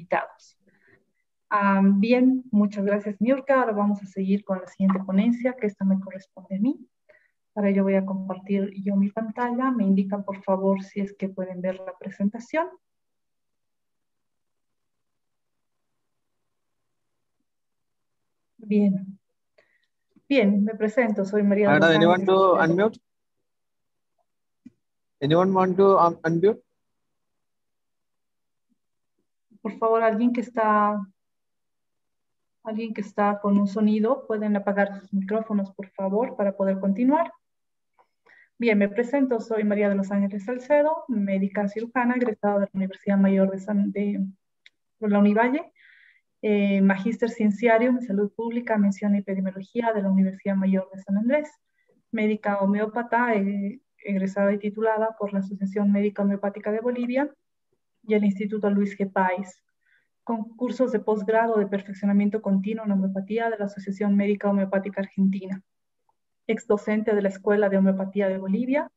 invitados. Bien, muchas gracias, Niurka. Ahora vamos a seguir con la siguiente ponencia, que esta me corresponde a mí. Para ello voy a compartir yo mi pantalla. Me indican, por favor, si es que pueden ver la presentación. Bien. Bien, me presento. Soy María de Madam, Los anyone Ángeles. to unmute? Anyone want to unmute? Por favor, alguien que está con un sonido, pueden apagar sus micrófonos, por favor, para poder continuar. Bien, me presento. Soy María de Los Ángeles Salcedo, médica cirujana, egresada de la Universidad Mayor de la Univalle, magíster cienciario en salud pública, mención y epidemiología de la Universidad Mayor de San Andrés, médica homeópata, egresada y titulada por la Asociación Médica Homeopática de Bolivia y el Instituto Luis G. Páez, con cursos de posgrado de perfeccionamiento continuo en homeopatía de la Asociación Médica Homeopática Argentina, ex docente de la Escuela de Homeopatía de Bolivia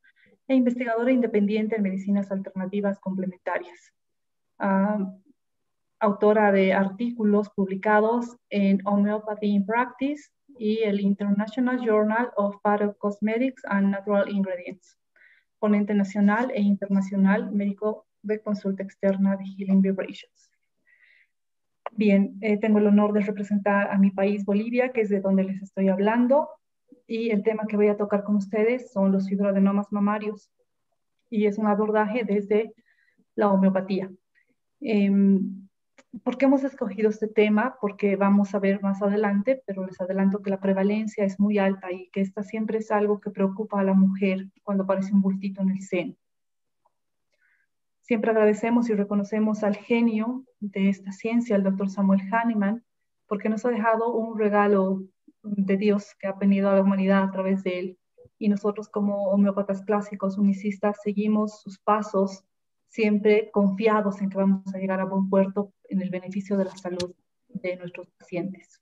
e investigadora independiente en medicinas alternativas complementarias. Autora de artículos publicados en Homeopathy in Practice y el International Journal of Phytocosmetics and Natural Ingredients. Ponente nacional e internacional médico de consulta externa de Healing Vibrations. Bien, tengo el honor de representar a mi país, Bolivia, que es de donde les estoy hablando, y el tema que voy a tocar con ustedes son los fibroadenomas mamarios, y es un abordaje desde la homeopatía. ¿Por qué hemos escogido este tema? Porque vamos a ver más adelante, pero les adelanto que la prevalencia es muy alta y que esta siempre es algo que preocupa a la mujer cuando aparece un bultito en el seno. Siempre agradecemos y reconocemos al genio de esta ciencia, el doctor Samuel Hahnemann, porque nos ha dejado un regalo de Dios que ha venido a la humanidad a través de él. Y nosotros como homeópatas clásicos, unicistas, seguimos sus pasos, siempre confiados en que vamos a llegar a buen puerto en el beneficio de la salud de nuestros pacientes.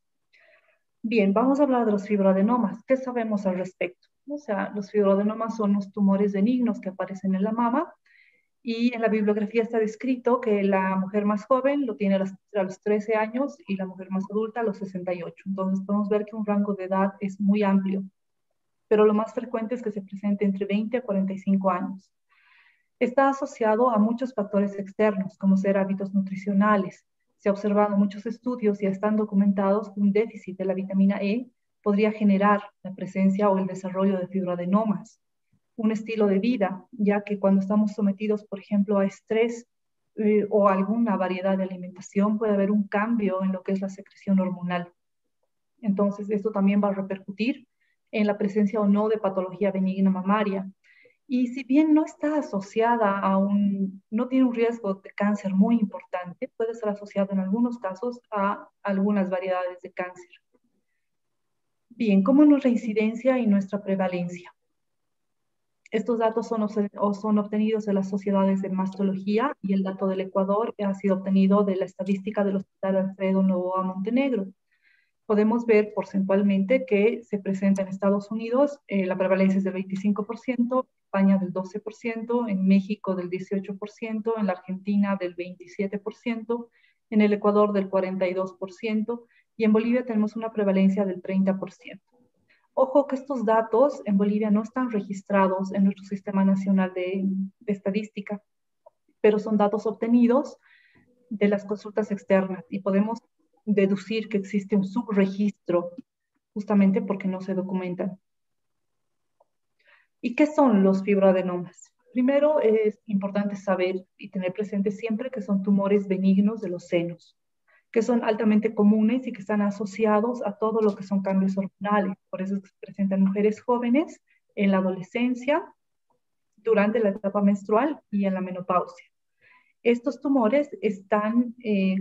Bien, vamos a hablar de los fibroadenomas. ¿Qué sabemos al respecto? O sea, los fibroadenomas son los tumores benignos que aparecen en la mama, y en la bibliografía está descrito que la mujer más joven lo tiene a los 13 años y la mujer más adulta a los 68. Entonces podemos ver que un rango de edad es muy amplio, pero lo más frecuente es que se presente entre 20 a 45 años. Está asociado a muchos factores externos, como ser hábitos nutricionales. Se ha observado en muchos estudios y están documentados que un déficit de la vitamina E podría generar la presencia o el desarrollo de fibroadenomas. Un estilo de vida, ya que cuando estamos sometidos, por ejemplo, a estrés o alguna variedad de alimentación, puede haber un cambio en lo que es la secreción hormonal. Entonces, esto también va a repercutir en la presencia o no de patología benigna mamaria. Y si bien no está asociada no tiene un riesgo de cáncer muy importante, puede ser asociado en algunos casos a algunas variedades de cáncer. Bien, ¿cómo es nuestra incidencia y nuestra prevalencia? Estos datos son obtenidos de las sociedades de mastología y el dato del Ecuador ha sido obtenido de la estadística del Hospital Alfredo Novoa Montenegro. Podemos ver porcentualmente que se presenta en Estados Unidos, la prevalencia es del 25%, España del 12%, en México del 18%, en la Argentina del 27%, en el Ecuador del 42% y en Bolivia tenemos una prevalencia del 30%. Ojo que estos datos en Bolivia no están registrados en nuestro Sistema Nacional de Estadística, pero son datos obtenidos de las consultas externas y podemos deducir que existe un subregistro justamente porque no se documentan. ¿Y qué son los fibroadenomas? Primero es importante saber y tener presente siempre que son tumores benignos de los senos, que son altamente comunes y que están asociados a todo lo que son cambios hormonales. Por eso es que se presentan mujeres jóvenes en la adolescencia, durante la etapa menstrual y en la menopausia. Estos tumores están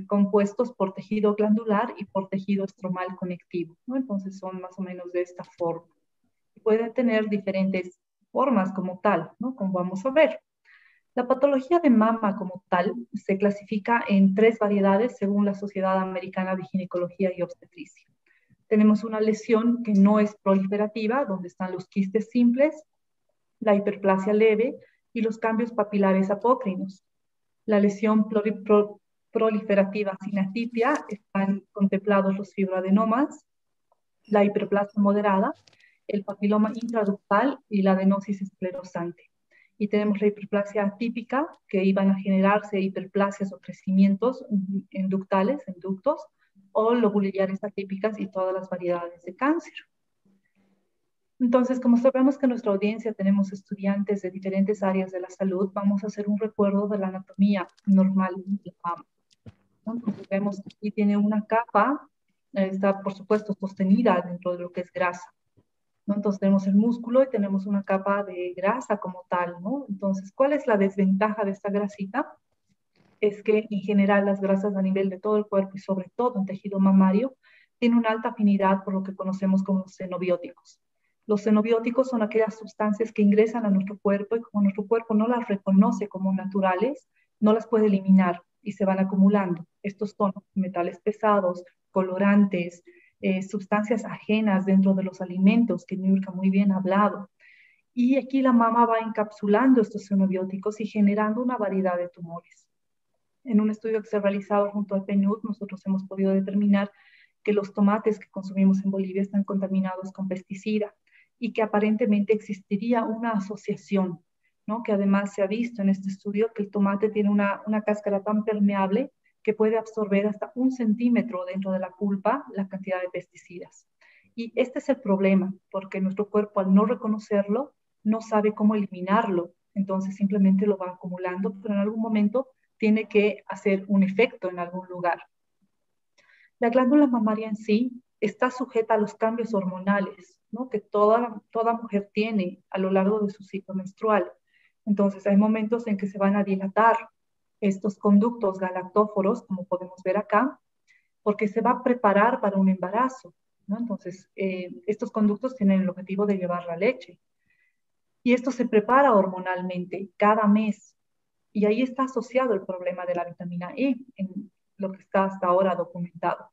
compuestos por tejido glandular y por tejido estromal conectivo, ¿no? Entonces son más o menos de esta forma. Pueden tener diferentes formas como tal, ¿no? Como vamos a ver. La patología de mama como tal se clasifica en 3 variedades según la Sociedad Americana de Ginecología y Obstetricia. Tenemos una lesión que no es proliferativa, donde están los quistes simples, la hiperplasia leve y los cambios papilares apócrinos. La lesión proliferativa sin atipia están contemplados los fibroadenomas, la hiperplasia moderada, el papiloma intraductal y la adenosis esclerosante. Y tenemos la hiperplasia atípica, que iban a generarse hiperplasias o crecimientos en ductos, o lobularias atípicas y todas las variedades de cáncer. Entonces, como sabemos que en nuestra audiencia tenemos estudiantes de diferentes áreas de la salud, vamos a hacer un recuerdo de la anatomía normal de la mama. Entonces, vemos que aquí tiene una capa, está por supuesto sostenida dentro de lo que es grasa, ¿no? Entonces tenemos el músculo y tenemos una capa de grasa como tal, ¿no? Entonces, ¿cuál es la desventaja de esta grasita? Es que en general las grasas a nivel de todo el cuerpo y sobre todo en tejido mamario tienen una alta afinidad por lo que conocemos como xenobióticos. Los xenobióticos son aquellas sustancias que ingresan a nuestro cuerpo y como nuestro cuerpo no las reconoce como naturales, no las puede eliminar y se van acumulando. Estos son metales pesados, colorantes, sustancias ajenas dentro de los alimentos, que Nurka muy bien ha hablado. Y aquí la mama va encapsulando estos xenobióticos y generando una variedad de tumores. En un estudio que se ha realizado junto al PNUD, nosotros hemos podido determinar que los tomates que consumimos en Bolivia están contaminados con pesticida y que aparentemente existiría una asociación, ¿no? Que además se ha visto en este estudio que el tomate tiene una cáscara tan permeable que puede absorber hasta 1 centímetro dentro de la pulpa la cantidad de pesticidas. Y este es el problema, porque nuestro cuerpo al no reconocerlo, no sabe cómo eliminarlo, entonces simplemente lo va acumulando, pero en algún momento tiene que hacer un efecto en algún lugar. La glándula mamaria en sí está sujeta a los cambios hormonales, ¿no? Que toda mujer tiene a lo largo de su ciclo menstrual. Entonces hay momentos en que se van a dilatar estos conductos galactóforos, como podemos ver acá, porque se va a preparar para un embarazo, ¿no? Entonces, estos conductos tienen el objetivo de llevar la leche. Y esto se prepara hormonalmente cada mes. Y ahí está asociado el problema de la vitamina E, en lo que está hasta ahora documentado,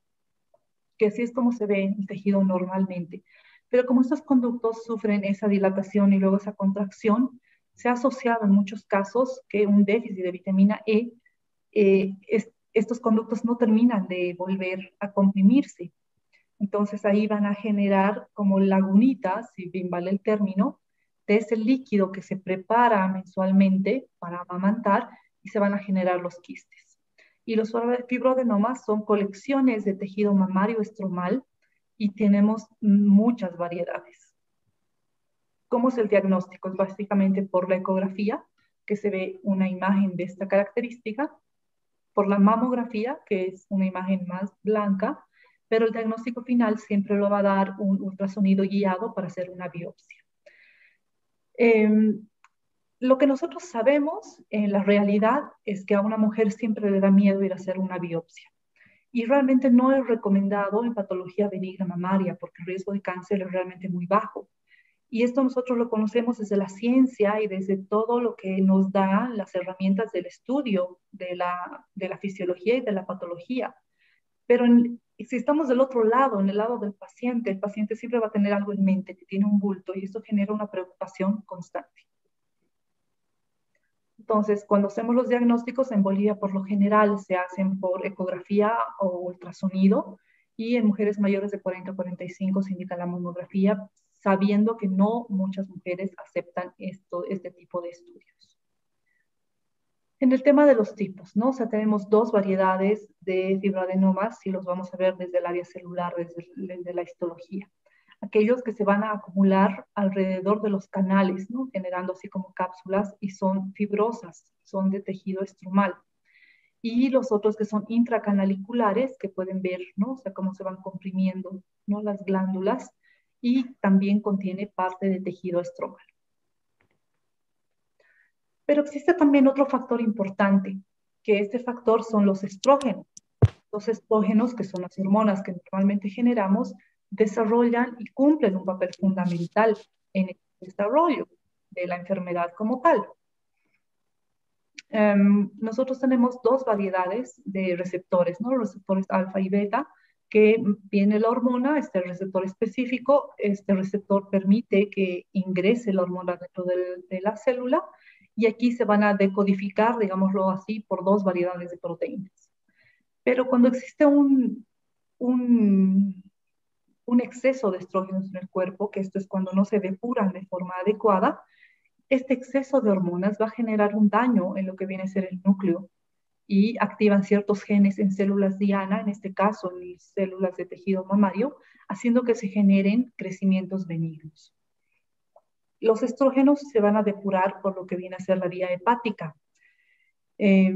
que así es como se ve en el tejido normalmente. Pero como estos conductos sufren esa dilatación y luego esa contracción, se ha asociado en muchos casos que un déficit de vitamina E, estos conductos no terminan de volver a comprimirse. Entonces ahí van a generar como lagunitas, si bien vale el término, de ese líquido que se prepara mensualmente para amamantar y se van a generar los quistes. Y los fibroadenomas son colecciones de tejido mamario estromal y tenemos muchas variedades. ¿Cómo es el diagnóstico? Es básicamente por la ecografía, que se ve una imagen de esta característica, por la mamografía, que es una imagen más blanca, pero el diagnóstico final siempre lo va a dar un ultrasonido guiado para hacer una biopsia. Lo que nosotros sabemos en la realidad es que a una mujer siempre le da miedo ir a hacer una biopsia. Y realmente no es recomendado en patología benigna mamaria porque el riesgo de cáncer es realmente muy bajo. Y esto nosotros lo conocemos desde la ciencia y desde todo lo que nos da las herramientas del estudio de la fisiología y de la patología. Pero si estamos del otro lado, en el lado del paciente, el paciente siempre va a tener algo en mente, que tiene un bulto, y esto genera una preocupación constante. Entonces, cuando hacemos los diagnósticos en Bolivia, por lo general se hacen por ecografía o ultrasonido, y en mujeres mayores de 40 a 45 se indica la mamografía, sabiendo que no muchas mujeres aceptan este tipo de estudios. En el tema de los tipos, ¿no? O sea, tenemos dos variedades de fibroadenomas y los vamos a ver desde el área celular, desde la histología. Aquellos que se van a acumular alrededor de los canales, ¿no? Generando así como cápsulas y son fibrosas, son de tejido estromal. Y los otros que son intracanaliculares, que pueden ver, ¿no? O sea, cómo se van comprimiendo, ¿no? Las glándulas, y también contiene parte de tejido estromal. Pero existe también otro factor importante, que este factor son los estrógenos. Los estrógenos, que son las hormonas que normalmente generamos, desarrollan y cumplen un papel fundamental en el desarrollo de la enfermedad como tal. Nosotros tenemos dos variedades de receptores, ¿no? Los receptores alfa y beta, que viene la hormona, este receptor específico, este receptor permite que ingrese la hormona dentro de la célula, y aquí se van a decodificar, digámoslo así, por dos variedades de proteínas. Pero cuando existe un, un exceso de estrógenos en el cuerpo, que esto es cuando no se depuran de forma adecuada, este exceso de hormonas va a generar un daño en lo que viene a ser el núcleo y activan ciertos genes en células diana, en este caso en células de tejido mamario, haciendo que se generen crecimientos benignos. Los estrógenos se van a depurar por lo que viene a ser la vía hepática. Eh,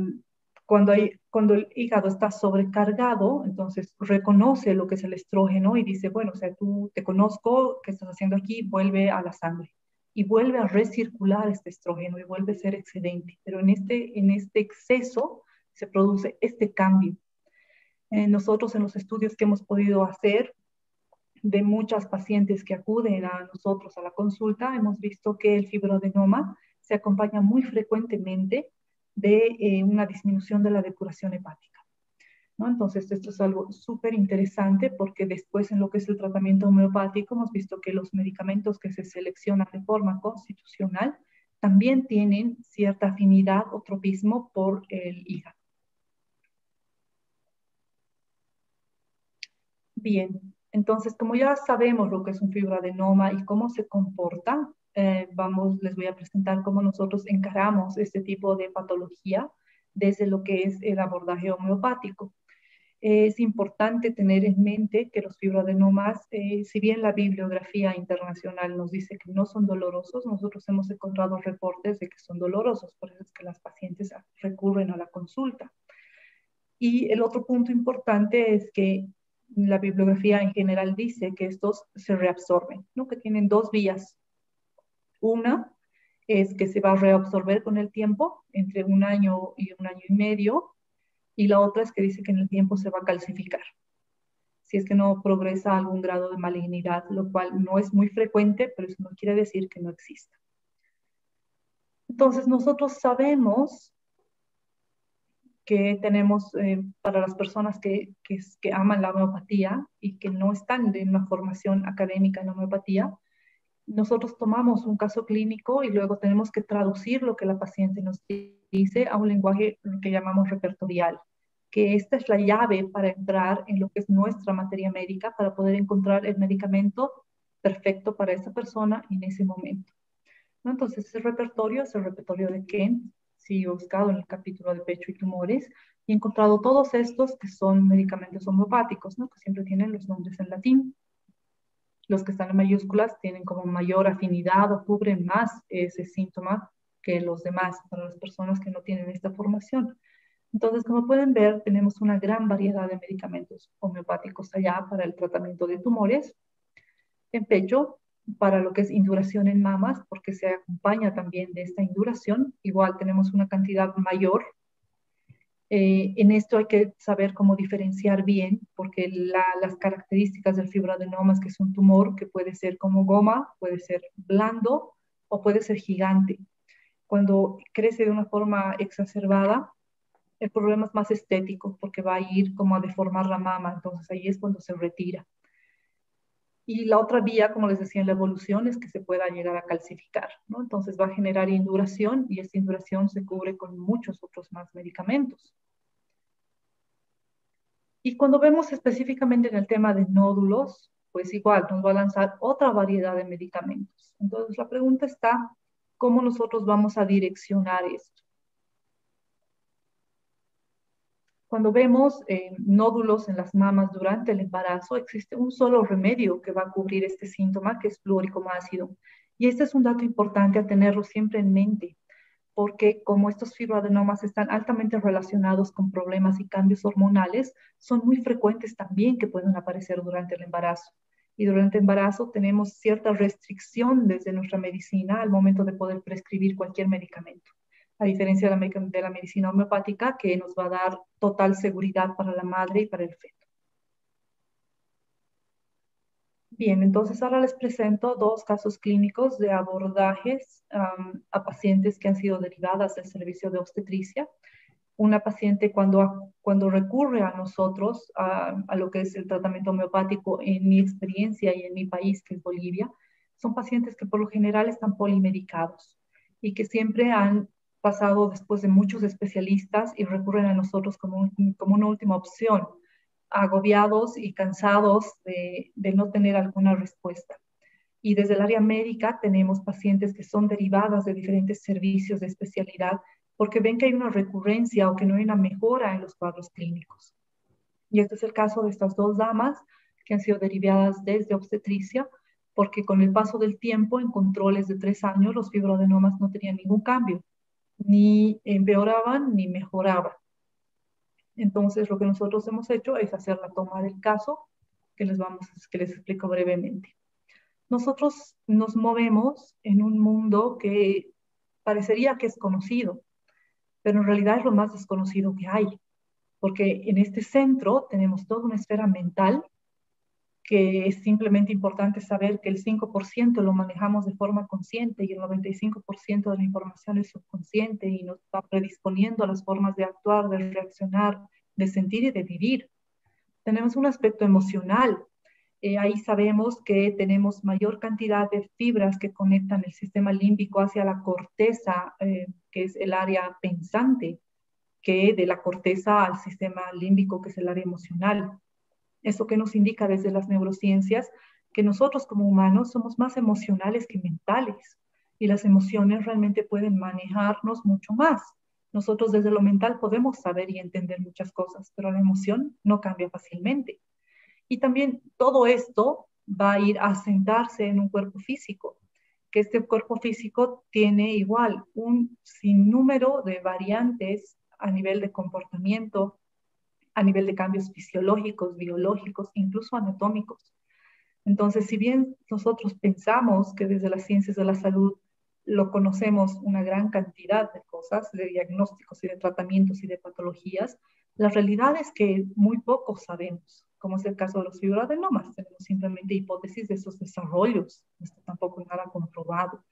cuando el hígado está sobrecargado, entonces reconoce lo que es el estrógeno y dice, bueno, o sea, tú te conozco, ¿qué estás haciendo aquí? Vuelve a la sangre y vuelve a recircular este estrógeno y vuelve a ser excedente. Pero en este exceso se produce este cambio. Nosotros en los estudios que hemos podido hacer de muchas pacientes que acuden a nosotros a la consulta, hemos visto que el fibroadenoma se acompaña muy frecuentemente de una disminución de la depuración hepática, ¿no? Entonces, esto es algo súper interesante porque después en lo que es el tratamiento homeopático hemos visto que los medicamentos que se seleccionan de forma constitucional también tienen cierta afinidad o tropismo por el hígado. Bien, entonces como ya sabemos lo que es un fibroadenoma y cómo se comporta, les voy a presentar cómo nosotros encaramos este tipo de patología desde lo que es el abordaje homeopático. Es importante tener en mente que los fibroadenomas, si bien la bibliografía internacional nos dice que no son dolorosos, nosotros hemos encontrado reportes de que son dolorosos, por eso es que las pacientes recurren a la consulta. Y el otro punto importante es que la bibliografía en general dice que estos se reabsorben, ¿no? Que tienen dos vías. Una es que se va a reabsorber con el tiempo, entre un año y un año y medio, y la otra es que dice que en el tiempo se va a calcificar, si es que no progresa a algún grado de malignidad, lo cual no es muy frecuente, pero eso no quiere decir que no exista. Entonces, nosotros sabemos que tenemos para las personas que aman la homeopatía y que no están en una formación académica en homeopatía. Nosotros tomamos un caso clínico y luego tenemos que traducir lo que la paciente nos dice a un lenguaje que llamamos repertorial, que esta es la llave para entrar en lo que es nuestra materia médica, para poder encontrar el medicamento perfecto para esa persona en ese momento, ¿no? Entonces, ese repertorio es el repertorio de Kent. Sí, he buscado en el capítulo de pecho y tumores y he encontrado todos estos que son medicamentos homeopáticos, ¿no? Que siempre tienen los nombres en latín. Los que están en mayúsculas tienen como mayor afinidad o cubren más ese síntoma que los demás para las personas que no tienen esta formación. Entonces, como pueden ver, tenemos una gran variedad de medicamentos homeopáticos allá para el tratamiento de tumores en pecho, para lo que es induración en mamas, porque se acompaña también de esta induración. Igual tenemos una cantidad mayor. En esto hay que saber cómo diferenciar bien, porque las características del fibroadenoma es que es un tumor que puede ser como goma, puede ser blando o puede ser gigante. Cuando crece de una forma exacerbada, el problema es más estético, porque va a ir como a deformar la mama, entonces ahí es cuando se retira. Y la otra vía, como les decía en la evolución, es que se pueda llegar a calcificar, ¿no? Entonces va a generar induración y esta induración se cubre con muchos otros más medicamentos. Y cuando vemos específicamente en el tema de nódulos, pues igual nos va a lanzar otra variedad de medicamentos. Entonces la pregunta está, ¿cómo nosotros vamos a direccionar esto? Cuando vemos nódulos en las mamas durante el embarazo, existe un solo remedio que va a cubrir este síntoma, que es fluórico ácido. Y este es un dato importante a tenerlo siempre en mente, porque como estos fibroadenomas están altamente relacionados con problemas y cambios hormonales, son muy frecuentes también que pueden aparecer durante el embarazo. Y durante el embarazo tenemos cierta restricción desde nuestra medicina al momento de poder prescribir cualquier medicamento, a diferencia de la medicina homeopática, que nos va a dar total seguridad para la madre y para el feto. Bien, entonces ahora les presento dos casos clínicos de abordajes a pacientes que han sido derivadas del servicio de obstetricia. Una paciente cuando recurre a nosotros, a lo que es el tratamiento homeopático, en mi experiencia y en mi país, que es Bolivia, son pacientes que por lo general están polimedicados y que siempre han pasado después de muchos especialistas y recurren a nosotros como una última opción, agobiados y cansados de no tener alguna respuesta. Y desde el área médica tenemos pacientes que son derivadas de diferentes servicios de especialidad porque ven que hay una recurrencia o que no hay una mejora en los cuadros clínicos. Y este es el caso de estas dos damas que han sido derivadas desde obstetricia, porque con el paso del tiempo, en controles de 3 años, los fibroadenomas no tenían ningún cambio, ni empeoraban ni mejoraban. Entonces, lo que nosotros hemos hecho es hacer la toma del caso, que les explico brevemente. Nosotros nos movemos en un mundo que parecería que es conocido, pero en realidad es lo más desconocido que hay, porque en este centro tenemos toda una esfera mental que es simplemente importante saber que el 5% lo manejamos de forma consciente y el 95% de la información es subconsciente y nos va predisponiendo a las formas de actuar, de reaccionar, de sentir y de vivir. Tenemos un aspecto emocional. Ahí sabemos que tenemos mayor cantidad de fibras que conectan el sistema límbico hacia la corteza, que es el área pensante, que de la corteza al sistema límbico, que es el área emocional. Eso que nos indica desde las neurociencias que nosotros como humanos somos más emocionales que mentales y las emociones realmente pueden manejarnos mucho más. Nosotros desde lo mental podemos saber y entender muchas cosas, pero la emoción no cambia fácilmente. Y también todo esto va a ir a sentarse en un cuerpo físico, que este cuerpo físico tiene igual un sinnúmero de variantes a nivel de comportamiento, a nivel de cambios fisiológicos, biológicos, incluso anatómicos. Entonces, si bien nosotros pensamos que desde las ciencias de la salud lo conocemos una gran cantidad de cosas, de diagnósticos y de tratamientos y de patologías, la realidad es que muy poco sabemos, como es el caso de los fibroadenomas. Tenemos simplemente hipótesis de esos desarrollos, esto tampoco es nada comprobado.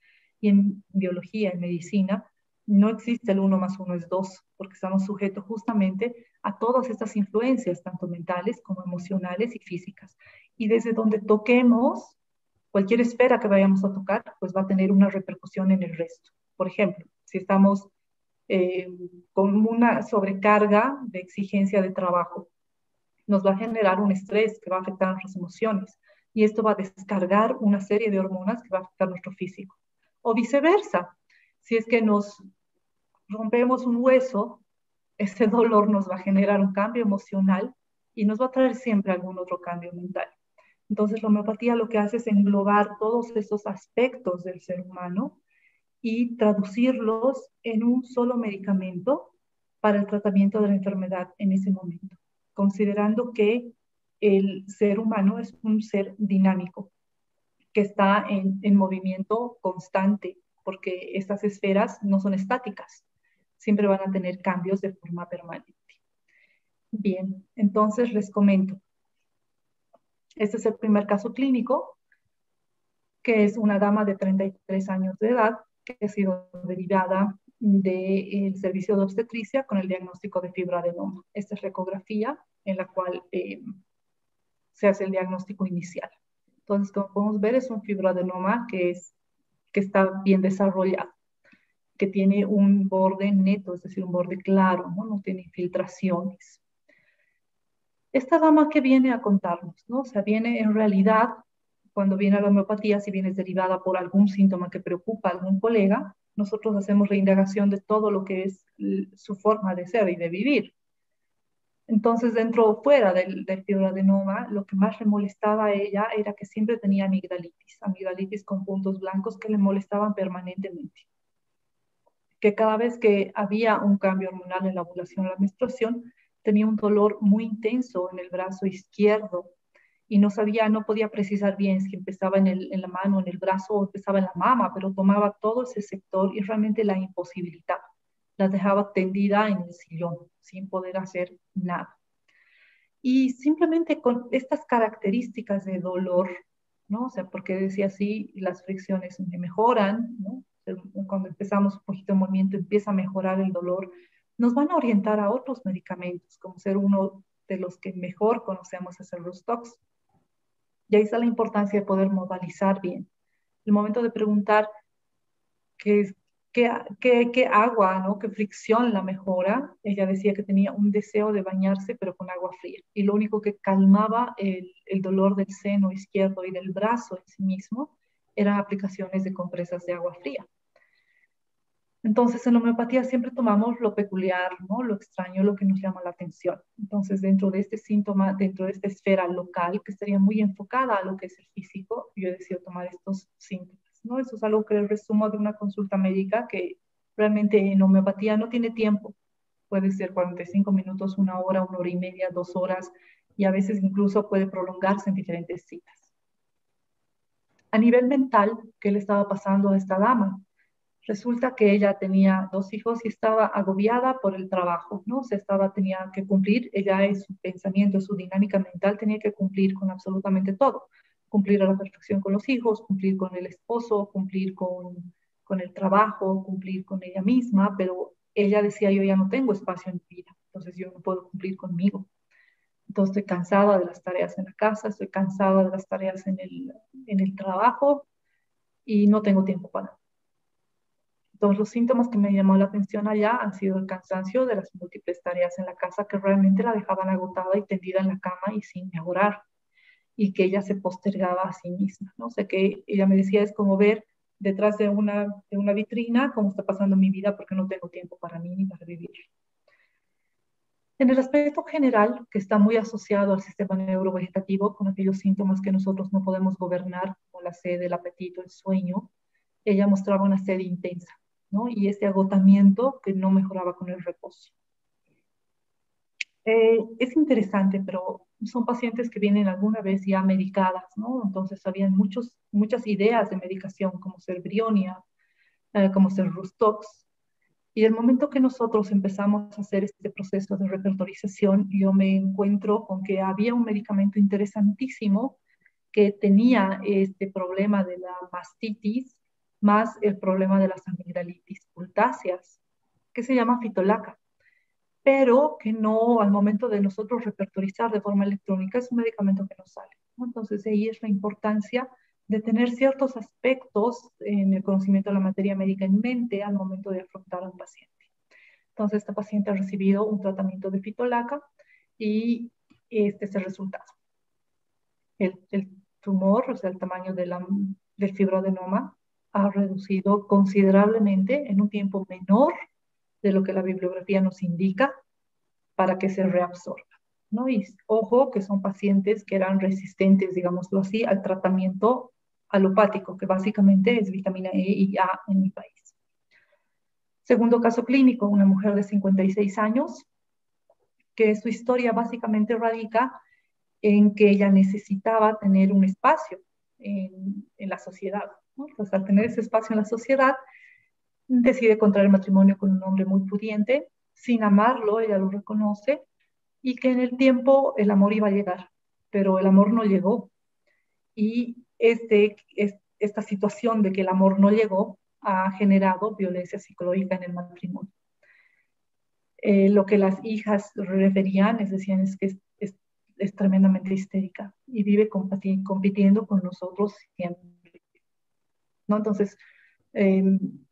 Y en biología, en medicina, no existe el 1 más 1 es 2, porque estamos sujetos justamente a todas estas influencias, tanto mentales como emocionales y físicas. Y desde donde toquemos, cualquier esfera que vayamos a tocar, pues va a tener una repercusión en el resto. Por ejemplo, si estamos eh, con una sobrecarga de exigencia de trabajo, nos va a generar un estrés que va a afectar nuestras emociones y esto va a descargar una serie de hormonas que va a afectar nuestro físico. O viceversa, si es que nos rompemos un hueso, ese dolor nos va a generar un cambio emocional y nos va a traer siempre algún otro cambio mental. Entonces, la homeopatía lo que hace es englobar todos esos aspectos del ser humano y traducirlos en un solo medicamento para el tratamiento de la enfermedad en ese momento, considerando que el ser humano es un ser dinámico, que está en movimiento constante, porque estas esferas no son estáticas, siempre van a tener cambios de forma permanente. Bien, entonces les comento. Este es el primer caso clínico, que es una dama de 33 años de edad que ha sido derivada del servicio de obstetricia con el diagnóstico de fibroadenoma. Esta es la ecografía en la cual se hace el diagnóstico inicial. Entonces, como podemos ver, es un fibroadenoma que está bien desarrollado, que tiene un borde neto, es decir, un borde claro, no tiene infiltraciones. Esta dama que viene a contarnos, ¿no? O sea, viene en realidad, cuando viene a la homeopatía, si viene derivada por algún síntoma que preocupa a algún colega, nosotros hacemos reindagación de todo lo que es su forma de ser y de vivir. Entonces, dentro o fuera del fibroadenoma, lo que más le molestaba a ella era que siempre tenía amigdalitis con puntos blancos que le molestaban permanentemente. Que cada vez que había un cambio hormonal en la ovulación o la menstruación, tenía un dolor muy intenso en el brazo izquierdo y no podía precisar bien si empezaba en la mano, en el brazo o empezaba en la mama, pero tomaba todo ese sector y realmente la imposibilitaba. La dejaba tendida en el sillón sin poder hacer nada. Y simplemente con estas características de dolor, ¿no? O sea, porque decía así, las fricciones me mejoran, ¿no? Cuando empezamos un poquito de movimiento empieza a mejorar el dolor, nos van a orientar a otros medicamentos, como ser uno de los que mejor conocemos es el Rustox. Y ahí está la importancia de poder modalizar bien. El momento de preguntar qué ¿Qué agua, ¿no? ¿Qué fricción la mejora? Ella decía que tenía un deseo de bañarse, pero con agua fría. Y lo único que calmaba el dolor del seno izquierdo y del brazo en sí mismo eran aplicaciones de compresas de agua fría. Entonces, en la homeopatía siempre tomamos lo peculiar, ¿no? Lo extraño, lo que nos llama la atención. Entonces, dentro de este síntoma, dentro de esta esfera local, que estaría muy enfocada a lo que es el físico, yo he decidido tomar estos síntomas, ¿no? Eso es algo que resumo de una consulta médica que realmente en homeopatía no tiene tiempo. Puede ser 45 minutos, 1 hora y media, 2 horas, y a veces incluso puede prolongarse en diferentes citas. A nivel mental, ¿qué le estaba pasando a esta dama? Resulta que ella tenía 2 hijos y estaba agobiada por el trabajo, ¿no? Tenía que cumplir, ella en su pensamiento, su dinámica mental tenía que cumplir con absolutamente todo. Cumplir a la perfección con los hijos, cumplir con el esposo, cumplir con el trabajo, cumplir con ella misma, pero ella decía, yo ya no tengo espacio en mi vida, entonces yo no puedo cumplir conmigo. Entonces estoy cansada de las tareas en la casa, estoy cansada de las tareas en el trabajo y no tengo tiempo para. Todos los síntomas que me llamó la atención allá han sido el cansancio de las múltiples tareas en la casa que realmente la dejaban agotada y tendida en la cama y sin mejorar, y que ella se postergaba a sí misma, ¿no? O sea que ella me decía, es como ver detrás de una vitrina cómo está pasando mi vida porque no tengo tiempo para mí ni para vivir. En el aspecto general, que está muy asociado al sistema neurovegetativo, con aquellos síntomas que nosotros no podemos gobernar, como la sed, el apetito, el sueño, ella mostraba una sed intensa, ¿no? Y este agotamiento que no mejoraba con el reposo. Es interesante, pero son pacientes que vienen alguna vez ya medicadas, ¿no? Entonces habían muchas ideas de medicación, como ser Brionia, como ser Rustox. Y el momento que nosotros empezamos a hacer este proceso de repertorización, yo me encuentro con que había un medicamento interesantísimo que tenía este problema de la mastitis más el problema de las amigdalitis pultáceas, que se llama fitolaca, pero que no, al momento de nosotros repertorizar de forma electrónica, es un medicamento que no sale, ¿no? Entonces ahí es la importancia de tener ciertos aspectos en el conocimiento de la materia médica en mente al momento de afrontar a un paciente. Entonces esta paciente ha recibido un tratamiento de fitolaca y este es el resultado. El tumor, o sea, el tamaño del fibroadenoma, ha reducido considerablemente en un tiempo menor de lo que la bibliografía nos indica para que se reabsorba, ¿no? Y ojo que son pacientes que eran resistentes, digámoslo así, al tratamiento alopático, que básicamente es vitamina E y A en mi país. Segundo caso clínico, una mujer de 56 años, que su historia básicamente radica en que ella necesitaba tener un espacio en la sociedad, ¿no? Entonces, al tener ese espacio en la sociedad, decide contraer matrimonio con un hombre muy pudiente, sin amarlo, ella lo reconoce, y que en el tiempo el amor iba a llegar, pero el amor no llegó. Y esta situación de que el amor no llegó ha generado violencia psicológica en el matrimonio. Lo que las hijas referían, decían, es que es tremendamente histérica y vive compitiendo con nosotros siempre, ¿no? Entonces,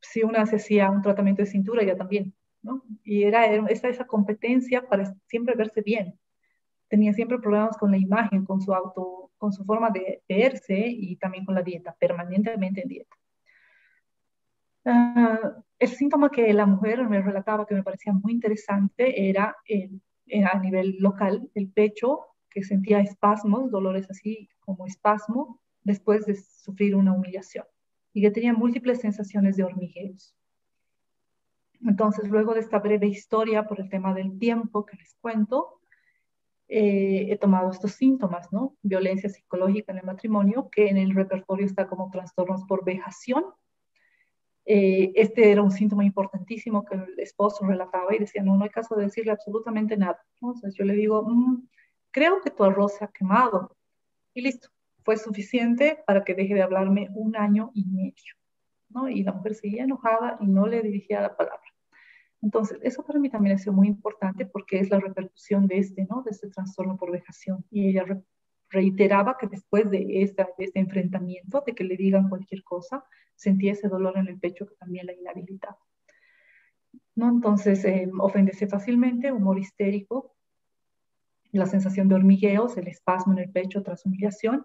si una se hacía un tratamiento de cintura, ella también, ¿no? Y era esa competencia para siempre verse bien. Tenía siempre problemas con la imagen, con su forma de verse y también con la dieta, permanentemente en dieta. El síntoma que la mujer me relataba que me parecía muy interesante era a nivel local, el pecho, que sentía espasmos, dolores así como espasmo, después de sufrir una humillación, y que tenía múltiples sensaciones de hormigueos. Entonces, luego de esta breve historia por el tema del tiempo que les cuento, he tomado estos síntomas, ¿no? Violencia psicológica en el matrimonio, que en el repertorio está como trastornos por vejación. Este era un síntoma importantísimo que el esposo relataba y decía, no hay caso de decirle absolutamente nada. Entonces yo le digo, creo que tu arroz se ha quemado. Y listo, fue suficiente para que deje de hablarme 1 año y medio, ¿no? Y la mujer seguía enojada y no le dirigía la palabra. Entonces, eso para mí también ha sido muy importante porque es la repercusión de ¿no? De este trastorno por vejación. Y ella reiteraba que después de este enfrentamiento, de que le digan cualquier cosa, sentía ese dolor en el pecho que también la inhabilitaba, ¿no? Entonces, ofenderse fácilmente, humor histérico, la sensación de hormigueos, el espasmo en el pecho tras humillación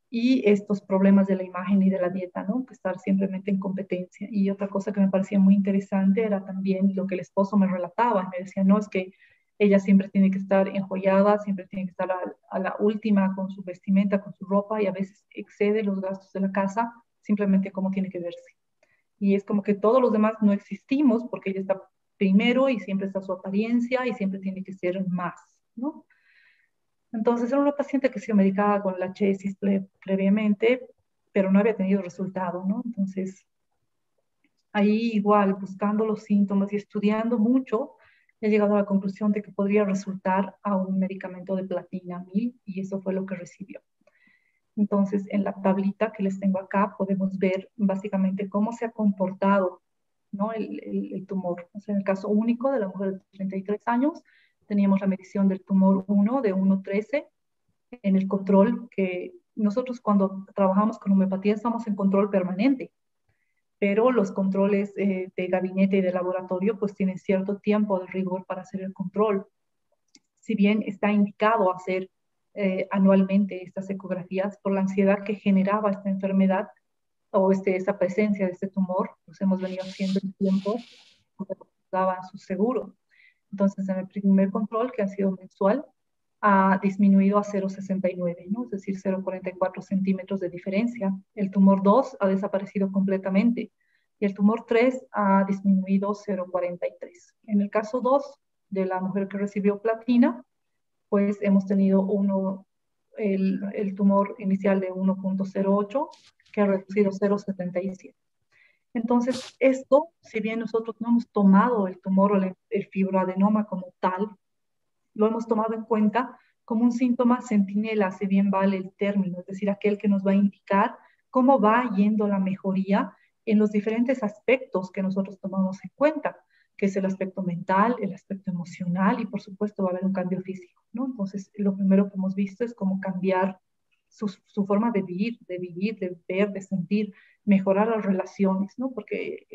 y estos problemas de la imagen y de la dieta, ¿no? Que estar simplemente en competencia. Y otra cosa que me parecía muy interesante era también lo que el esposo me relataba. Me decía, no, es que ella siempre tiene que estar enjollada, siempre tiene que estar a la última con su vestimenta, con su ropa y a veces excede los gastos de la casa simplemente como tiene que verse. Y es como que todos los demás no existimos porque ella está primero y siempre está su apariencia y siempre tiene que ser más, ¿no? Entonces era una paciente que se medicaba con la chesis previamente, pero no había tenido resultado, ¿no? Entonces ahí igual buscando los síntomas y estudiando mucho, he llegado a la conclusión de que podría resultar a un medicamento de platina 1000 y eso fue lo que recibió. Entonces en la tablita que les tengo acá podemos ver básicamente cómo se ha comportado, ¿no? el tumor. O sea, en el caso único de la mujer de 33 años, teníamos la medición del tumor 1 de 1,13 en el control, que nosotros cuando trabajamos con homeopatía estamos en control permanente, pero los controles de gabinete y de laboratorio pues tienen cierto tiempo de rigor para hacer el control. Si bien está indicado hacer anualmente estas ecografías por la ansiedad que generaba esta enfermedad o esa presencia de este tumor, pues hemos venido haciendo el tiempo porque daban su seguro. Entonces, en el primer control, que ha sido mensual, ha disminuido a 0,69, ¿no? Es decir, 0,44 centímetros de diferencia. El tumor 2 ha desaparecido completamente y el tumor 3 ha disminuido 0,43. En el caso 2 de la mujer que recibió platina, pues hemos tenido el tumor inicial de 1,08 que ha reducido 0,77. Entonces, esto, si bien nosotros no hemos tomado el tumor o el fibroadenoma como tal, lo hemos tomado en cuenta como un síntoma centinela, si bien vale el término, es decir, aquel que nos va a indicar cómo va yendo la mejoría en los diferentes aspectos que nosotros tomamos en cuenta, que es el aspecto mental, el aspecto emocional y por supuesto va a haber un cambio físico, ¿no? Entonces, lo primero que hemos visto es cómo cambiar su forma de vivir, de ver, de sentir, mejorar las relaciones, ¿no? Porque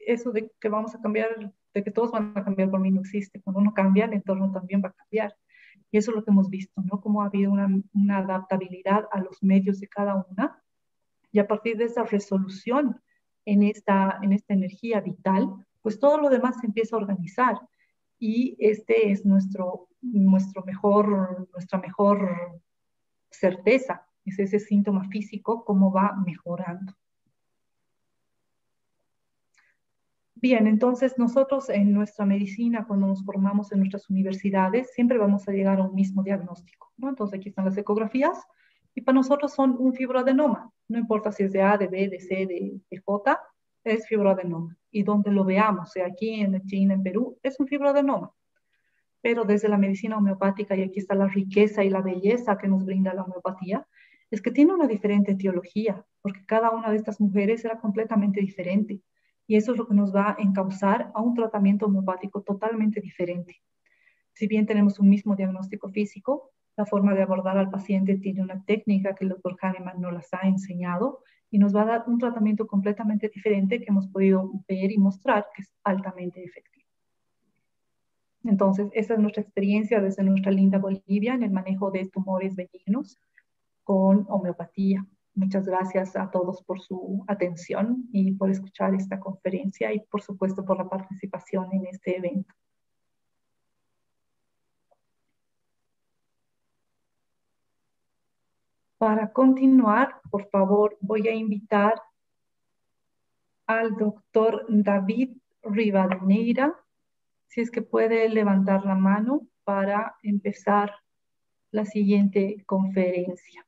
eso de que vamos a cambiar, de que todos van a cambiar por mí no existe. Cuando uno cambia, el entorno también va a cambiar. Y eso es lo que hemos visto, ¿no? Cómo ha habido una adaptabilidad a los medios de cada una. Y a partir de esa resolución en esta energía vital, pues todo lo demás se empieza a organizar. Y este es nuestra mejor certeza, es ese síntoma físico, cómo va mejorando. Bien, entonces nosotros en nuestra medicina, cuando nos formamos en nuestras universidades, siempre vamos a llegar a un mismo diagnóstico, ¿no? Entonces aquí están las ecografías y para nosotros son un fibroadenoma, no importa si es de A, de B, de C, de J, es fibroadenoma. Y donde lo veamos, sea aquí en China, en Perú, es un fibroadenoma. Pero desde la medicina homeopática, y aquí está la riqueza y la belleza que nos brinda la homeopatía, es que tiene una diferente etiología, porque cada una de estas mujeres era completamente diferente. Y eso es lo que nos va a encauzar a un tratamiento homeopático totalmente diferente. Si bien tenemos un mismo diagnóstico físico, la forma de abordar al paciente tiene una técnica que el doctor Hahnemann nos las ha enseñado y nos va a dar un tratamiento completamente diferente que hemos podido ver y mostrar que es altamente efectivo. Entonces, esa es nuestra experiencia desde nuestra linda Bolivia en el manejo de tumores benignos con homeopatía. Muchas gracias a todos por su atención y por escuchar esta conferencia y por supuesto por la participación en este evento. Para continuar, por favor, voy a invitar al doctor David Rivadeneira, si es que puede levantar la mano para empezar la siguiente conferencia.